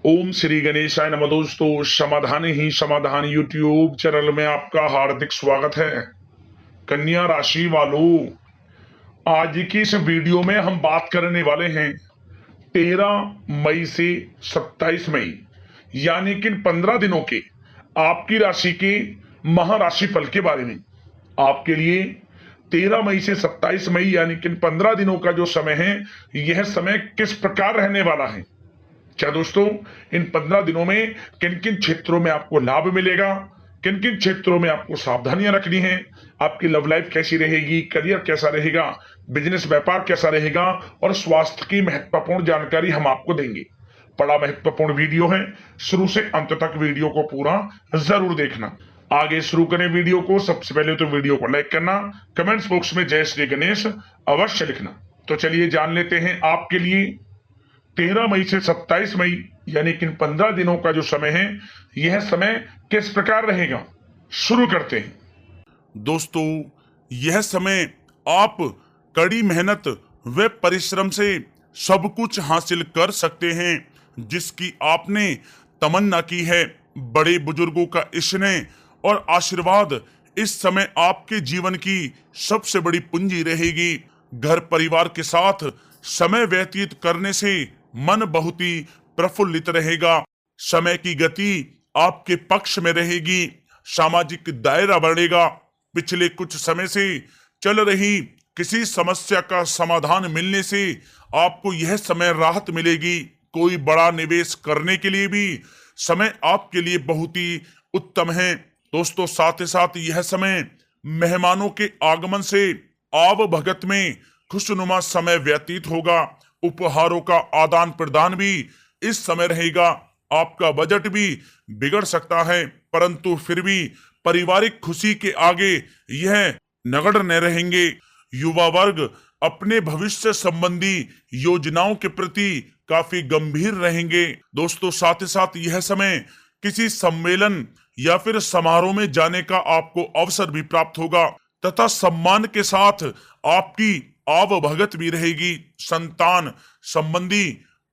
ओम श्री गणेशाय नमः। दोस्तों, समाधान ही समाधान यूट्यूब चैनल में आपका हार्दिक स्वागत है। कन्या राशि वालों, आज की इस वीडियो में हम बात करने वाले हैं 13 मई से 27 मई यानी कि 15 दिनों के आपकी राशि के महाराशि फल के बारे में। आपके लिए 13 मई से 27 मई यानी कि 15 दिनों का जो समय है, यह समय किस प्रकार रहने वाला है। क्या दोस्तों, इन 15 दिनों में किन किन क्षेत्रों में आपको लाभ मिलेगा, किन किन क्षेत्रों में आपको सावधानियां रखनी है, आपकी लव लाइफ कैसी रहेगी, करियर कैसा रहेगा, बिजनेस व्यापार कैसा रहेगा और स्वास्थ्य की महत्वपूर्ण जानकारी हम आपको देंगे। बड़ा महत्वपूर्ण वीडियो है, शुरू से अंत तक वीडियो को पूरा जरूर देखना। आगे शुरू करें वीडियो को, सबसे पहले तो वीडियो को लाइक करना, कमेंट्स बॉक्स में जय श्री गणेश अवश्य लिखना। तो चलिए जान लेते हैं आपके लिए 13 मई से 27 मई यानी कि 15 दिनों का जो समय है, यह समय किस प्रकार रहेगा। शुरू करते हैं। दोस्तों, यह समय आप कड़ी मेहनत व परिश्रम से सब कुछ हासिल कर सकते हैं जिसकी आपने तमन्ना की है। बड़े बुजुर्गों का स्नेह और आशीर्वाद इस समय आपके जीवन की सबसे बड़ी पूंजी रहेगी। घर परिवार के साथ समय व्यतीत करने से मन बहुत ही प्रफुल्लित रहेगा। समय की गति आपके पक्ष में रहेगी। सामाजिक दायरा बढ़ेगा। पिछले कुछ समय से चल रही किसी समस्या का समाधान मिलने से आपको यह समय राहत मिलेगी। कोई बड़ा निवेश करने के लिए भी समय आपके लिए बहुत ही उत्तम है। दोस्तों, साथ ही साथ यह समय मेहमानों के आगमन से आव भगत में खुशनुमा समय व्यतीत होगा। उपहारों का आदान प्रदान भी इस समय रहेगा। आपका बजट भी बिगड़ सकता है, परंतु फिर भी पारिवारिक खुशी के आगे यह नगण्य न रहेंगे। युवा वर्ग अपने भविष्य संबंधी योजनाओं के प्रति काफी गंभीर रहेंगे। दोस्तों, साथ ही साथ यह समय किसी सम्मेलन या फिर समारोह में जाने का आपको अवसर भी प्राप्त होगा तथा सम्मान के साथ आपकी आवभगत भी रहेगी। संतान संबंधी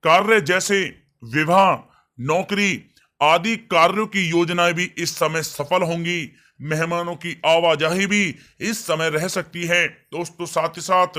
कार्य जैसे विवाह, नौकरी आदि कार्यों की योजनाएं भी इस समय सफल होंगी। मेहमानों की आवाजाही भी इस समय रह सकती है। दोस्तों, साथ ही साथ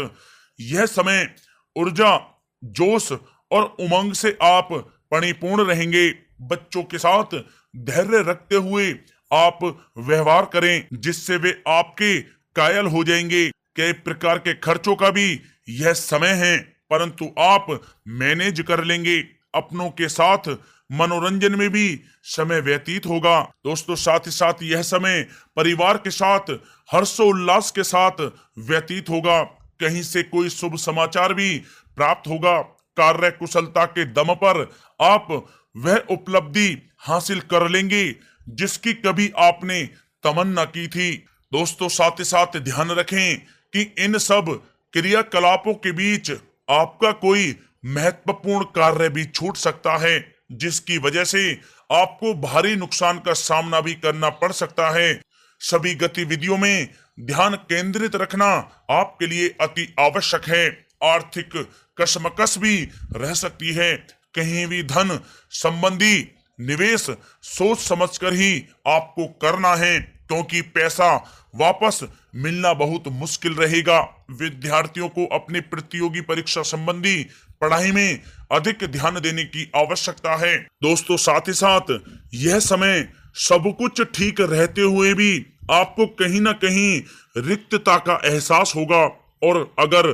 यह समय ऊर्जा, जोश और उमंग से आप परिपूर्ण रहेंगे। बच्चों के साथ धैर्य रखते हुए आप व्यवहार करें जिससे वे आपके कायल हो जाएंगे। कई प्रकार के खर्चों का भी यह समय है, परंतु आप मैनेज कर लेंगे। अपनों के साथ मनोरंजन में भी समय व्यतीत होगा। दोस्तों, साथ ही साथ यह समय परिवार के साथ हर्षोल्लास के साथ व्यतीत होगा। कहीं से कोई शुभ समाचार भी प्राप्त होगा। कार्य कुशलता के दम पर आप वह उपलब्धि हासिल कर लेंगे जिसकी कभी आपने तमन्ना की थी। दोस्तों, साथ ही साथ ध्यान रखें कि इन सब क्रियाकलापों के बीच आपका कोई महत्वपूर्ण कार्य भी छूट सकता है जिसकी वजह से आपको भारी नुकसान का सामना भी करना पड़ सकता है। सभी गतिविधियों में ध्यान केंद्रित रखना आपके लिए अति आवश्यक है। आर्थिक कशमकश भी रह सकती है। कहीं भी धन संबंधी निवेश सोच समझकर ही आपको करना है क्योंकि पैसा वापस मिलना बहुत मुश्किल रहेगा। विद्यार्थियों को अपनी प्रतियोगी परीक्षा संबंधी पढ़ाई में अधिक ध्यान देने की आवश्यकता है। दोस्तों, साथ ही साथ यह समय सब कुछ ठीक रहते हुए भी आपको कहीं ना कहीं रिक्तता का एहसास होगा और अगर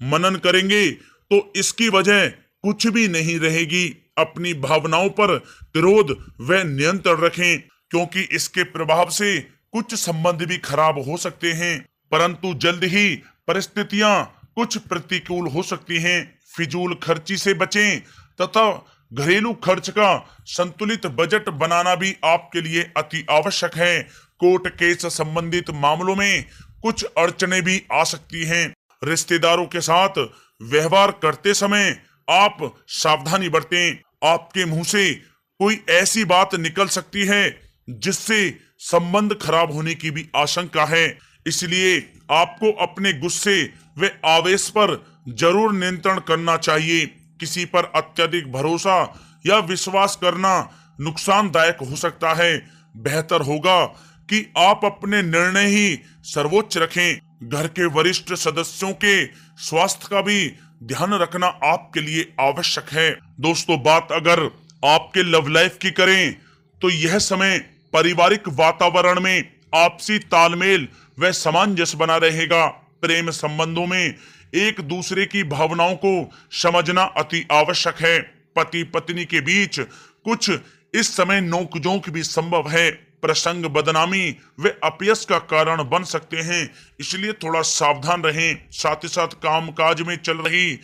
मनन करेंगे तो इसकी वजह कुछ भी नहीं रहेगी। अपनी भावनाओं पर क्रोध व नियंत्रण रखें क्योंकि इसके प्रभाव से कुछ संबंध भी खराब हो सकते हैं, परंतु जल्द ही परिस्थितियां कुछ प्रतिकूल हो सकती हैं। फिजूल खर्ची से बचें तथा घरेलू खर्च का संतुलित बजट बनाना भी आपके लिए अति आवश्यक है। कोर्ट केस संबंधित मामलों में कुछ अड़चने भी आ सकती हैं। रिश्तेदारों के साथ व्यवहार करते समय आप सावधानी बरतें। आपके मुंह से कोई ऐसी बात निकल सकती है जिससे संबंध खराब होने की भी आशंका है। इसलिए आपको अपने गुस्से व आवेश पर जरूर नियंत्रण करना चाहिए। किसी पर अत्यधिक भरोसा या विश्वास करना नुकसानदायक हो सकता है। बेहतर होगा कि आप अपने निर्णय ही सर्वोच्च रखें। घर के वरिष्ठ सदस्यों के स्वास्थ्य का भी ध्यान रखना आपके लिए आवश्यक है। दोस्तों, बात अगर आपके लव लाइफ की करें तो यह समय पारिवारिक वातावरण में आपसी तालमेल व सामंजस्य बना रहेगा। प्रेम संबंधों में एक दूसरे की भावनाओं को समझना अति आवश्यक है। पति पत्नी के बीच कुछ इस समय नोकझोंक भी संभव है। प्रसंग बदनामी व अपयश का कारण बन सकते हैं, इसलिए थोड़ा सावधान रहें। साथ ही साथ कामकाज में चल रही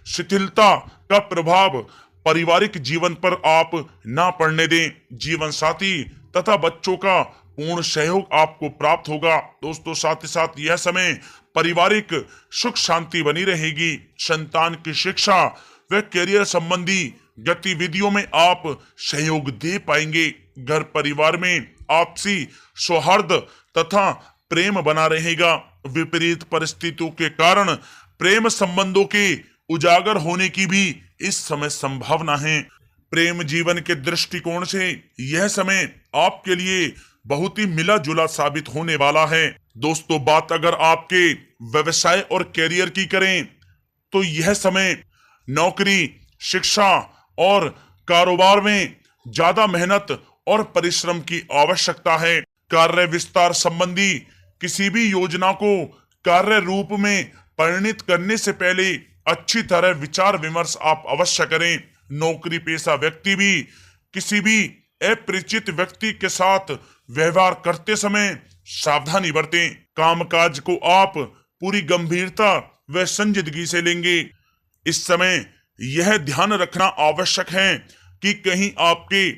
शिथिलता का प्रभाव पारिवारिक जीवन पर आप ना पड़ने दें। जीवन साथी तथा बच्चों का पूर्ण सहयोग आपको प्राप्त होगा। दोस्तों, साथ ही साथ यह समय पारिवारिक सुख शांति बनी रहेगी। संतान की शिक्षा व करियर संबंधी गतिविधियों में आप सहयोग दे पाएंगे। घर परिवार में आपसी सौहार्द तथा प्रेम बना रहेगा। विपरीत परिस्थितियों के कारण प्रेम संबंधों के उजागर होने की भी इस समय संभावना है। प्रेम जीवन के दृष्टिकोण से यह समय आपके लिए बहुत ही मिला जुला साबित होने वाला है। दोस्तों, बात अगर आपके व्यवसाय और करियर की करें तो यह समय नौकरी, शिक्षा और कारोबार में ज्यादा मेहनत और परिश्रम की आवश्यकता है। कार्य विस्तार संबंधी किसी भी योजना को कार्य रूप में परिणित करने से पहले अच्छी तरह विचार विमर्श आप अवश्य करें। नौकरी पेशा व्यक्ति भी किसी भी अपरिचित व्यक्ति के साथ व्यवहार करते समय सावधानी बरतें। कामकाज को आप पूरी गंभीरता व संजीदगी से लेंगे। इस समय यह ध्यान रखना आवश्यक है कि कहीं आपके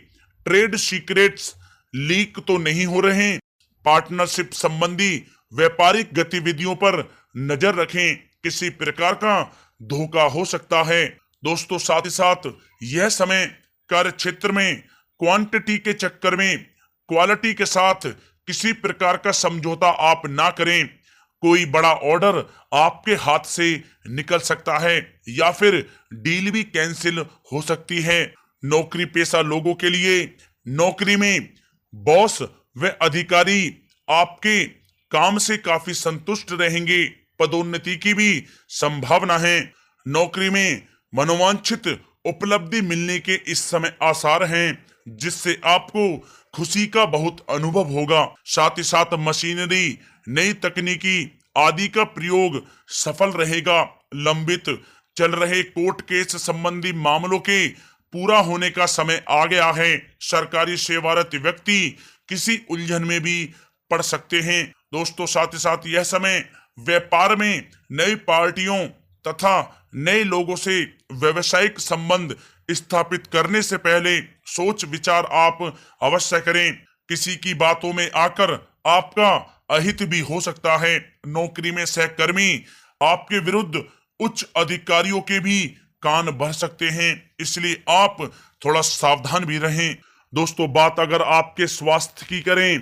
ट्रेड सीक्रेट्स लीक तो नहीं हो रहे। पार्टनरशिप संबंधी व्यापारिक गतिविधियों पर नजर रखें, किसी प्रकार का धोखा हो सकता है। दोस्तों, साथ ही साथ यह समय कार्य क्षेत्र में क्वांटिटी के चक्कर में क्वालिटी के साथ किसी प्रकार का समझौता आप ना करें। कोई बड़ा ऑर्डर आपके हाथ से निकल सकता है या फिर डील भी कैंसिल हो सकती है। नौकरी पेशा लोगों के लिए नौकरी में बॉस व अधिकारी आपके काम से काफी संतुष्ट रहेंगे। पदोन्नति की भी संभावना है। नौकरी में मनोवांछित उपलब्धि मिलने के इस समय आसार हैं, जिससे आपको खुशी का बहुत अनुभव होगा। साथ ही साथ मशीनरी, नई तकनीकी आदि का प्रयोग सफल रहेगा। लंबित चल रहे कोर्ट केस संबंधी मामलों के पूरा होने का समय आ गया है। सरकारी सेवारत व्यक्ति किसी उलझन में भी पड़ सकते हैं। दोस्तों, साथ ही साथ यह समय व्यापार में नई पार्टियों तथा नए लोगों से व्यवसायिक संबंध स्थापित करने से पहले सोच विचार आप अवश्य करें। किसी की बातों में आकर आपका अहित भी हो सकता है। नौकरी में सहकर्मी आपके विरुद्ध उच्च अधिकारियों के भी कान भर सकते हैं, इसलिए आप थोड़ा सावधान भी रहें। दोस्तों, बात अगर आपके स्वास्थ्य की करें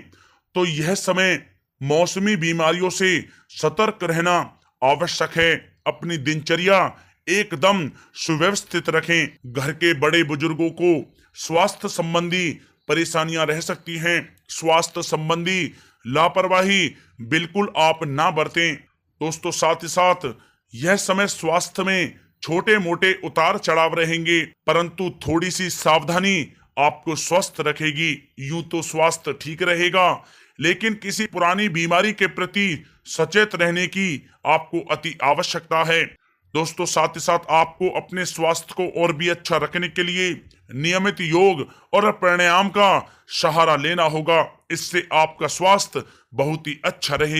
तो यह समय मौसमी बीमारियों से सतर्क रहना आवश्यक है। अपनी दिनचर्या एकदम सुव्यवस्थित रखें। घर के बड़े बुजुर्गों को स्वास्थ्य संबंधी परेशानियां रह सकती हैं। स्वास्थ्य संबंधी लापरवाही बिल्कुल आप ना बरतें। दोस्तों, साथ ही साथ यह समय स्वास्थ्य में छोटे मोटे उतार चढ़ाव रहेंगे, परंतु थोड़ी सी सावधानी आपको स्वस्थ रखेगी। यूं तो स्वास्थ्य ठीक रहेगा, लेकिन किसी पुरानी बीमारी के प्रति सचेत रहने की आपको अति आवश्यकता है। दोस्तों, साथ ही साथ आपको अपने स्वास्थ्य को और भी अच्छा रखने के लिए नियमित योग और प्राणायाम का सहारा लेना होगा। इससे आपका स्वास्थ्य बहुत ही अच्छा रहेगा।